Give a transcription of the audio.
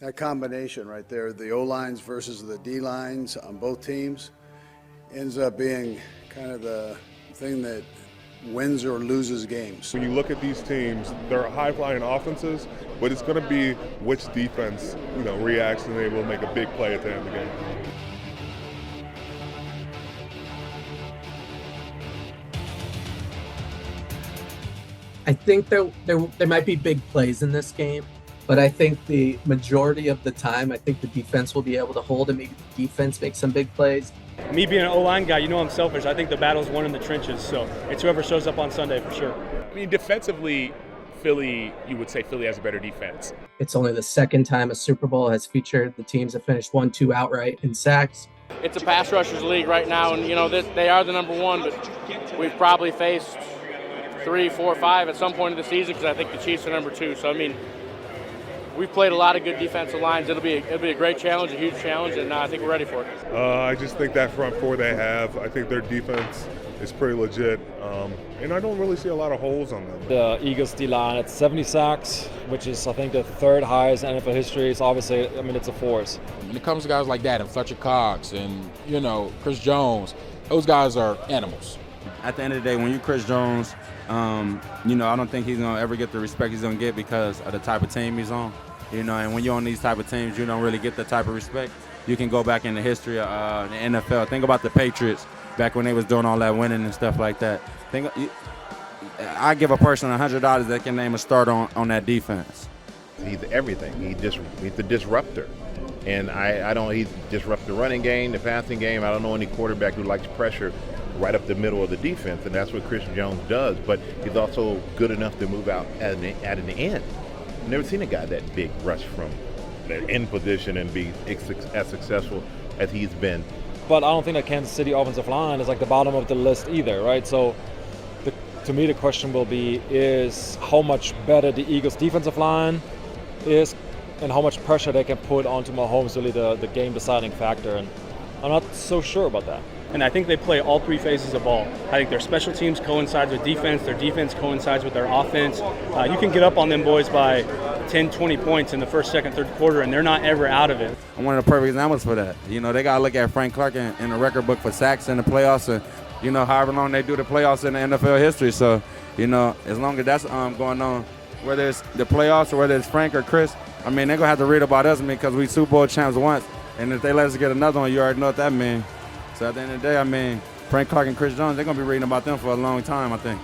That combination right there, the O-lines versus the D-lines on both teams, ends up being kind of the thing that wins or loses games. When you look at these teams, they're high-flying offenses, but it's going to be which defense, reacts and able to make a big play at the end of the game. I think there might be big plays in this game, but I think the majority of the time, I think the defense will be able to hold and maybe the defense make some big plays. Me being an O-line guy, I'm selfish. I think the battle's won in the trenches, so it's whoever shows up on Sunday for sure. I mean, defensively, you would say Philly has a better defense. It's only the second time a Super Bowl has featured the teams that finished 1-2 outright in sacks. It's a pass rushers league right now, and they are the number one, but we've probably faced 3, 4, 5 at some point in the season because I think the Chiefs are number 2. So we've played a lot of good defensive lines. It'll be a great challenge, a huge challenge, and I think we're ready for it. I just think that front four they have, I think their defense is pretty legit, and I don't really see a lot of holes on them. The Eagles D-line, it's 70 sacks, which is, I think, the third highest in NFL history. It's obviously, it's a force. When it comes to guys like that, and Fletcher Cox, and, Chris Jones, those guys are animals. At the end of the day, when you're Chris Jones, I don't think he's going to ever get the respect he's going to get because of the type of team he's on. And when you're on these type of teams, you don't really get the type of respect. You can go back in the history of the NFL. Think about the Patriots back when they was doing all that winning and stuff like that. I give a person $100 that can name a starter on that defense. He's everything. He's the disruptor. And he disrupts the running game, the passing game. I don't know any quarterback who likes pressure right up the middle of the defense, and that's what Chris Jones does. But he's also good enough to move out at an end. I've never seen a guy that big rush from the end position and be as successful as he's been. But I don't think that Kansas City offensive line is like the bottom of the list either, right? So to me, the question will be is how much better the Eagles defensive line is and how much pressure they can put onto Mahomes, really the game-deciding factor. And I'm not so sure about that. And I think they play all 3 phases of ball. I think their special teams coincides with defense. Their defense coincides with their offense. You can get up on them boys by 10, 20 points in the first, second, third quarter, and they're not ever out of it. I'm one of the perfect examples for that. They got to look at Frank Clark in the record book for sacks in the playoffs and, however long they do the playoffs in the NFL history. So, as long as that's going on, whether it's the playoffs or whether it's Frank or Chris, they're going to have to read about us because we Super Bowl champs once. And if they let us get another one, you already know what that means. So at the end of the day, Frank Clark and Chris Jones, they're going to be reading about them for a long time, I think.